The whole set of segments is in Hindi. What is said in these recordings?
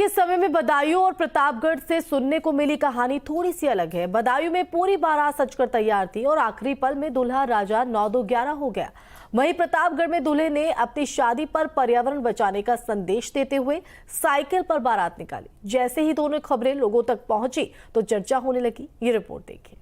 के समय में बदायूं और प्रतापगढ़ से सुनने को मिली कहानी थोड़ी सी अलग है। बदायूं में पूरी बारात सजकर तैयार थी और आखिरी पल में दूल्हा राजा 9-2-11 हो गया। वहीं प्रतापगढ़ में दूल्हे ने अपनी शादी पर पर्यावरण बचाने का संदेश देते हुए साइकिल पर बारात निकाली। जैसे ही दोनों खबरें लोगों तक पहुंची तो चर्चा होने लगी। ये रिपोर्ट देखिए।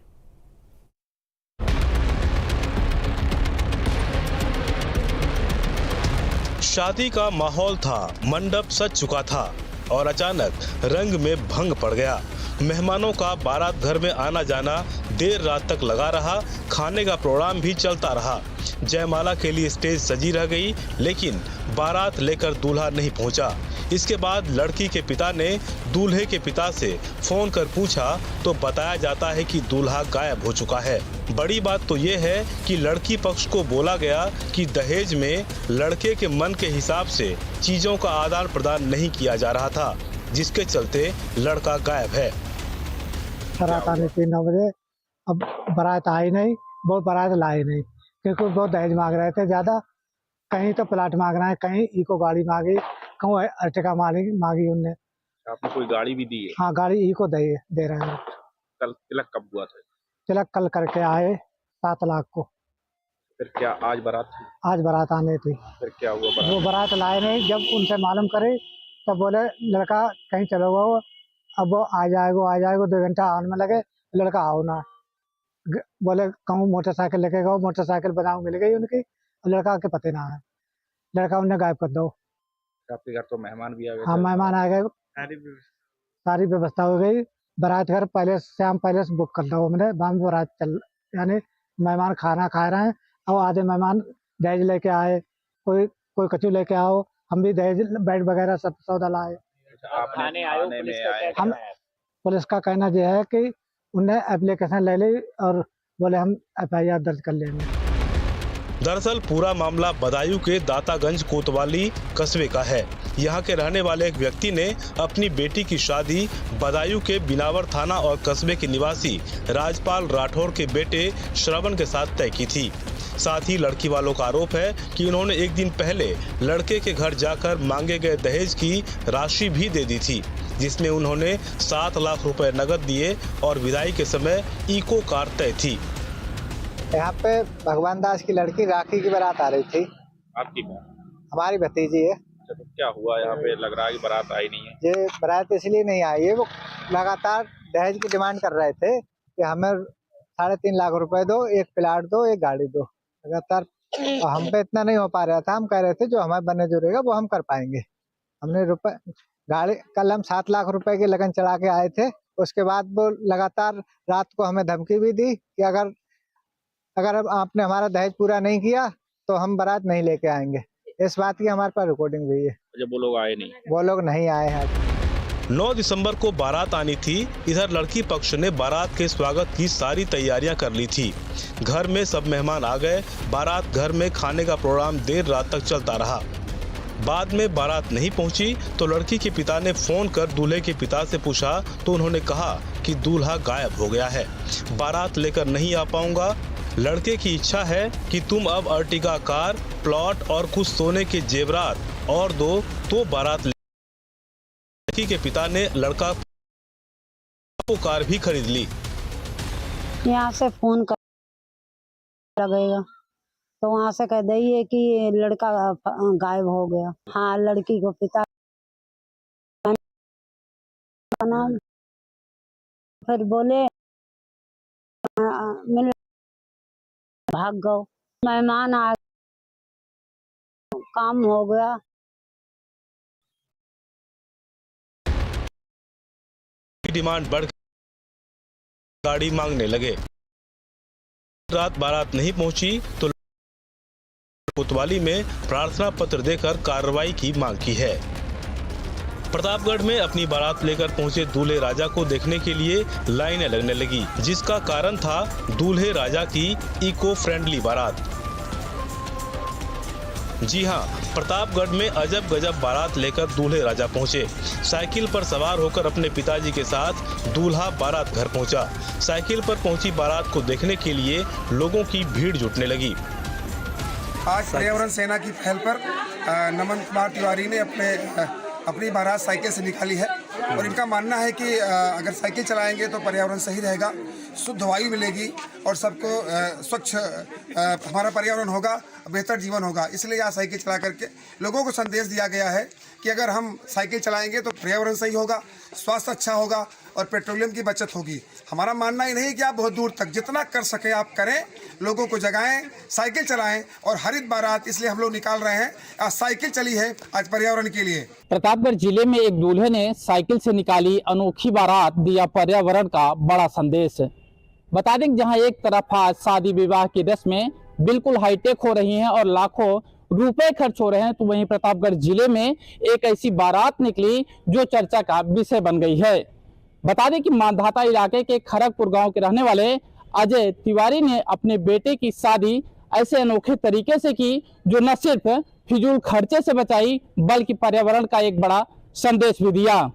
शादी का माहौल था, मंडप सज चुका था और अचानक रंग में भंग पड़ गया। मेहमानों का बारात घर में आना जाना देर रात तक लगा रहा। खाने का प्रोग्राम भी चलता रहा। जयमाला के लिए स्टेज सजी रह गई, लेकिन बारात लेकर दूल्हा नहीं पहुंचा। इसके बाद लड़की के पिता ने दूल्हे के पिता से फोन कर पूछा तो बताया जाता है कि दूल्हा गायब हो चुका है। बड़ी बात तो ये है कि लड़की पक्ष को बोला गया कि दहेज में लड़के के मन के हिसाब से चीजों का आदान प्रदान नहीं किया जा रहा था, जिसके चलते लड़का गायब है। बारात आने 9 बजे, अब बारात आई नहीं, वो बारात लाई नहीं क्योंकि वो दहेज मांग रहे थे ज्यादा। कहीं तो प्लाट मांग रहे हैं, कहीं इको गाड़ी मांगी, कहीं अर्टिका मांगी उनने। आपने कोई गाड़ी भी दी है? हाँ, गाड़ी इको दे रहे हैं। कल तिलक कब हुआ था? तिलक कल करके आए 7 लाख को। फिर क्या आज बारात थी? आज बारात आने थी। फिर क्या हुआ? बारात वो बारात लाए नहीं। जब उनसे मालूम करे तब बोले लड़का कहीं चलो गो, अब वो आ जाएगा 2 घंटा आने में लगे, लड़का आओ ना। बोले कहूँ मोटरसाइकिल लेके गो, मोटरसाइकिल बनाओ मिल गई उनकी, लड़का के पते ना है। लड़का उन्हें गायब कर दो। आपके घर तो मेहमान भी आ गए? हाँ, मेहमान आ गए, सारी व्यवस्था हो गई। बारात घर पहले शाम पहले से बुक कर दो हमने। बारात चल यानी मेहमान खाना खा रहे हैं और आधे मेहमान दहेज लेके आए, कोई कचू लेके आओ। हम भी दहेज बेड वगैरह सब सौदा लाए। हम पुलिस का कहना यह है कि उन्हें एप्लीकेशन ले ली और बोले हम FIR दर्ज कर लेंगे। दरअसल पूरा मामला बदायूं के दातागंज कोतवाली कस्बे का है। यहाँ के रहने वाले एक व्यक्ति ने अपनी बेटी की शादी बदायूं के बिनावर थाना और कस्बे के निवासी राजपाल राठौर के बेटे श्रवण के साथ तय की थी। साथ ही लड़की वालों का आरोप है कि उन्होंने एक दिन पहले लड़के के घर जाकर मांगे गए दहेज की राशि भी दे दी थी, जिसमें उन्होंने 7 लाख रुपए नकद दिए और विदाई के समय इको कार तय थी। यहाँ पे भगवान दास की लड़की राखी की बारात आ रही थी। आपकी हमारी भतीजी है। तो क्या हुआ यहाँ पे? लग रहा है कि बारात आई नहीं है। ये बारात इसलिए नहीं आई है, वो लगातार दहेज की डिमांड कर रहे थे कि हमें 3.5 लाख रुपए दो, एक प्लाट दो, एक गाड़ी दो। लगातार हम पे इतना नहीं हो पा रहा था। हम कह रहे थे जो हमारे बने जो रहेगा वो हम कर पाएंगे। हमने गाड़ी कल हम 7 लाख रुपए की लगन चढ़ा के आए थे। उसके बाद वो लगातार रात को हमें धमकी भी दी कि अगर आपने हमारा दहेज पूरा नहीं किया तो हम बारात नहीं लेके आएंगे। इस बात की हमारे पास रिकॉर्डिंग भी है। जब वो लोग आए नहीं? वो लोग नहीं आए हैं। 9 दिसंबर को बारात आनी थी। इधर लड़की पक्ष ने बारात के स्वागत की सारी तैयारियां कर ली थी। घर में सब मेहमान आ गए। बारात घर में खाने का प्रोग्राम देर रात तक चलता रहा। बाद में बारात नहीं पहुंची तो लड़की के पिता ने फोन कर दूल्हे के पिता से पूछा तो उन्होंने कहा कि दूल्हा गायब हो गया है, बारात लेकर नहीं आ पाऊंगा। लड़के की इच्छा है कि तुम अब अर्टिगा कार, प्लॉट और कुछ सोने के जेवरात और दो तो बारात। लड़की के पिता ने लड़का को कार भी खरीद ली। यहाँ से फोन कर लगेगा तो वहाँ से कह दिए कि लड़का गायब हो गया। हाँ, लड़की को पिता नाम फिर बोले मिल भाग गो। मेहमान आ काम हो गया। डिमांड बढ़ गाड़ी मांगने लगे। रात बारात नहीं पहुंची तो कोतवाली में प्रार्थना पत्र देकर कार्रवाई की मांग की है। प्रतापगढ़ में अपनी बारात लेकर पहुंचे दूल्हे राजा को देखने के लिए लाइनें लगने लगी, जिसका कारण था दूल्हे राजा की इको फ्रेंडली बारात। जी हां, प्रतापगढ़ में अजब गजब बारात लेकर दूल्हे राजा पहुंचे। साइकिल पर सवार होकर अपने पिताजी के साथ दूल्हा बारात घर पहुंचा। साइकिल पर पहुंची बारात को देखने के लिए लोगों की भीड़ जुटने लगी। आज पर्यावरण सेना की पहल पर नमन कुमार तिवारी ने अपने अपनी बारात साइकिल से निकाली है और इनका मानना है कि अगर साइकिल चलाएंगे तो पर्यावरण सही रहेगा, शुद्ध वायु मिलेगी और सबको स्वच्छ हमारा पर्यावरण होगा, बेहतर जीवन होगा। इसलिए यहाँ साइकिल चला करके लोगों को संदेश दिया गया है कि अगर हम साइकिल चलाएंगे तो पर्यावरण सही होगा, स्वास्थ्य अच्छा होगा और पेट्रोलियम की बचत होगी। हमारा मानना ही नहीं कि आप बहुत दूर तक जितना कर सके आप करें, लोगों को जगाएं, साइकिल चलाएं और हरित बारात इसलिए हम लोग निकाल रहे हैं। आज साइकिल चली है आज पर्यावरण के लिए। प्रतापगढ़ जिले में एक दूल्हे ने साइकिल से निकाली अनोखी बारात, दिया पर्यावरण का बड़ा संदेश। बता दें जहां एक तरफ आज शादी विवाह की रस्में बिल्कुल हाईटेक हो रही हैं और लाखों रुपए खर्च हो रहे हैं, तो वहीं प्रतापगढ़ जिले में एक ऐसी बारात निकली जो चर्चा का विषय बन गई है। बता दें कि मांधाता इलाके के खरगपुर गांव के रहने वाले अजय तिवारी ने अपने बेटे की शादी ऐसे अनोखे तरीके से की जो न सिर्फ फिजूल खर्चे से बचाई बल्कि पर्यावरण का एक बड़ा संदेश भी दिया।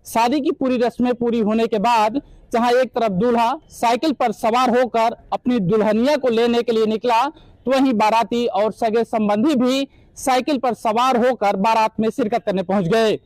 शादी की पूरी रस्में पूरी होने के बाद जहां एक तरफ दूल्हा साइकिल पर सवार होकर अपनी दुल्हनिया को लेने के लिए निकला, तो वहीं बाराती और सगे संबंधी भी साइकिल पर सवार होकर बारात में शिरकत करने पहुंच गए।